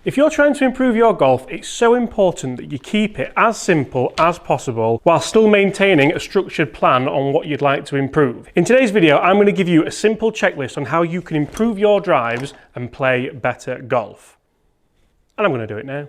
If you're trying to improve your golf, it's so important that you keep it as simple as possible while still maintaining a structured plan on what you'd like to improve. In today's video, I'm going to give you a simple checklist on how you can improve your drives and play better golf. And I'm going to do it now.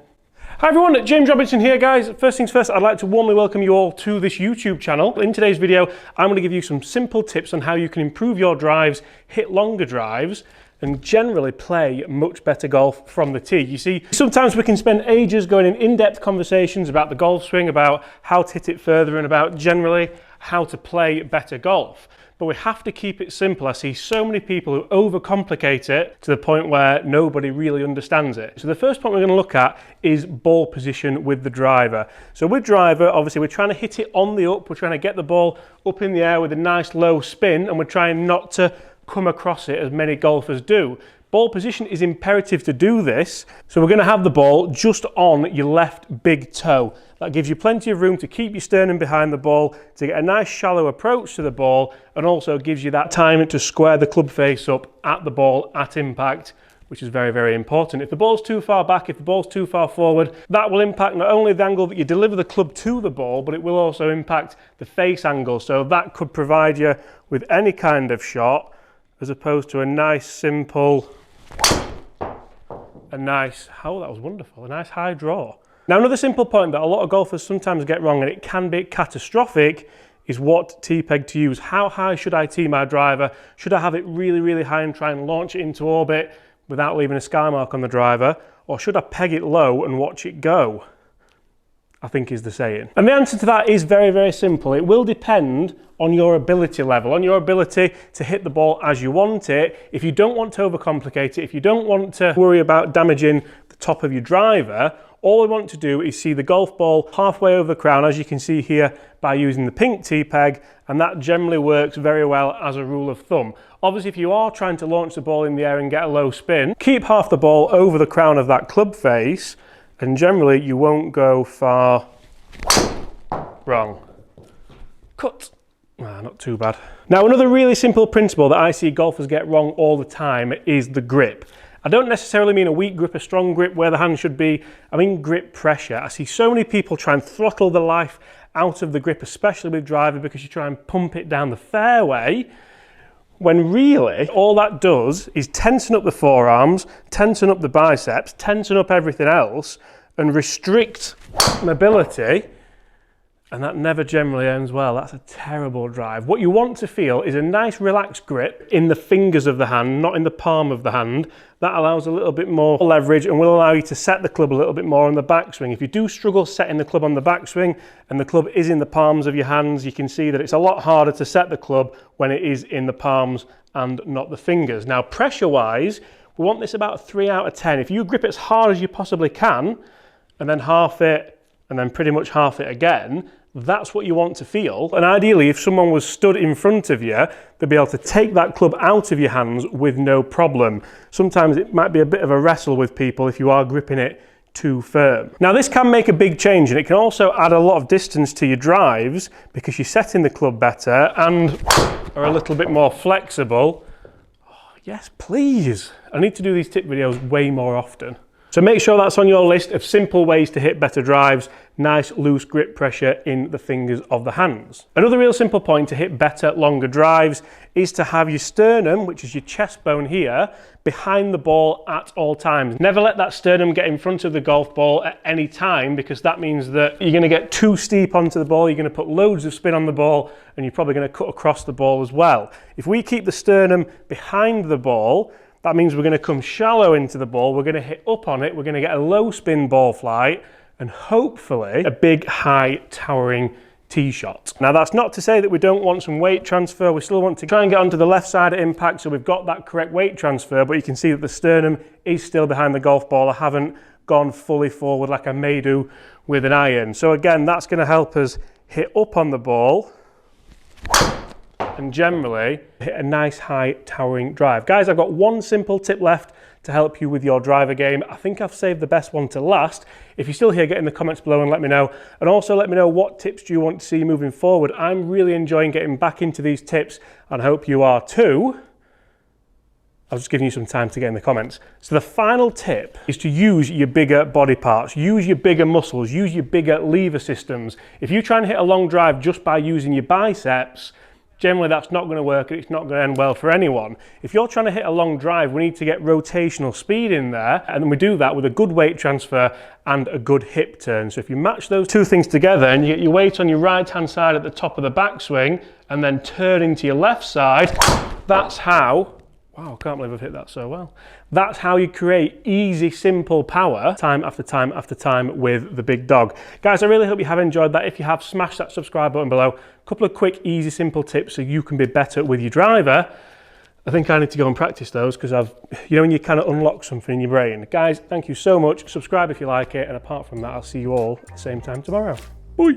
Hi everyone, James Robinson here guys. First things first, I'd like to warmly welcome you all to this YouTube channel. In today's video, I'm going to give you some simple tips on how you can improve your drives, hit longer drives, and generally play much better golf from the tee. You see, sometimes we can spend ages going in-depth conversations about the golf swing, about how to hit it further, and about generally how to play better golf. But we have to keep it simple. I see so many people who overcomplicate it to the point where nobody really understands it. So the first point we're going to look at is ball position with the driver. So with driver, obviously we're trying to hit it on the up, we're trying to get the ball up in the air with a nice low spin, and we're trying not to come across it as many golfers do. Ball position is imperative to do this, so we're going to have the ball just on your left big toe. That gives you plenty of room to keep your sternum behind the ball, to get a nice shallow approach to the ball, and also gives you that time to square the club face up at the ball at impact, which is very, very important. If the ball's too far back, if the ball's too far forward, that will impact not only the angle that you deliver the club to the ball, but it will also impact the face angle. So that could provide you with any kind of shot, as opposed to a nice simple, that was wonderful, a nice high draw. Now another simple point that a lot of golfers sometimes get wrong, and it can be catastrophic, is what tee peg to use. How high should I tee my driver? Should I have it really, really high and try and launch it into orbit without leaving a sky mark on the driver? Or should I peg it low and watch it go? I think is the saying. And the answer to that is very, very simple. It will depend on your ability level, on your ability to hit the ball as you want it. If you don't want to overcomplicate it, if you don't want to worry about damaging the top of your driver, all we want to do is see the golf ball halfway over the crown, as you can see here, by using the pink tee peg, and that generally works very well as a rule of thumb. Obviously, if you are trying to launch the ball in the air and get a low spin, keep half the ball over the crown of that club face, and generally you won't go far wrong. Cut. Not too bad. Now another really simple principle that I see golfers get wrong all the time is the grip. I don't necessarily mean a weak grip, a strong grip where the hand should be. I mean grip pressure. I see so many people try and throttle the life out of the grip, especially with driver, because you try and pump it down the fairway, when really all that does is tension up the forearms, tension up the biceps, tension up everything else, and restrict mobility. And that never generally ends well. That's a terrible drive. What you want to feel is a nice relaxed grip in the fingers of the hand, not in the palm of the hand. That allows a little bit more leverage and will allow you to set the club a little bit more on the backswing. If you do struggle setting the club on the backswing and the club is in the palms of your hands, you can see that it's a lot harder to set the club when it is in the palms and not the fingers. Now, pressure-wise, we want this about 3 out of 10. If you grip it as hard as you possibly can, and then half it, and then pretty much half it again, that's what you want to feel. And ideally, if someone was stood in front of you, they'd be able to take that club out of your hands with no problem. Sometimes it might be a bit of a wrestle with people if you are gripping it too firm. Now this can make a big change, and it can also add a lot of distance to your drives because you're setting the club better and are a little bit more flexible. Oh, yes, please. I need to do these tip videos way more often. So make sure that's on your list of simple ways to hit better drives. Nice loose grip pressure in the fingers of the hands. Another real simple point to hit better, longer drives is to have your sternum, which is your chest bone here, behind the ball at all times. Never let that sternum get in front of the golf ball at any time, because that means that you're going to get too steep onto the ball, you're going to put loads of spin on the ball, and you're probably going to cut across the ball as well. If we keep the sternum behind the ball, that means we're going to come shallow into the ball, we're going to hit up on it, we're going to get a low spin ball flight, and hopefully a big, high, towering tee shot. Now that's not to say that we don't want some weight transfer, we still want to try and get onto the left side of impact so we've got that correct weight transfer, but you can see that the sternum is still behind the golf ball. I haven't gone fully forward like I may do with an iron. So again, that's going to help us hit up on the ball and generally hit a nice high towering drive. Guys, I've got one simple tip left to help you with your driver game. I think I've saved the best one to last. If you're still here, get in the comments below and let me know. And also let me know what tips do you want to see moving forward. I'm really enjoying getting back into these tips and I hope you are too. I was just giving you some time to get in the comments. So the final tip is to use your bigger body parts, use your bigger muscles, use your bigger lever systems. If you try and hit a long drive just by using your biceps, generally that's not going to work and it's not going to end well for anyone. If you're trying to hit a long drive, we need to get rotational speed in there, and we do that with a good weight transfer and a good hip turn. So if you match those two things together and you get your weight on your right hand side at the top of the backswing and then turning to your left side, that's how, wow, I can't believe I've hit that so well. That's how you create easy, simple power time after time after time with the big dog. Guys, I really hope you have enjoyed that. If you have, smash that subscribe button below. A couple of quick, easy, simple tips so you can be better with your driver. I think I need to go and practice those because you know when you kind of unlock something in your brain. Guys, thank you so much. Subscribe if you like it. And apart from that, I'll see you all at the same time tomorrow. Bye.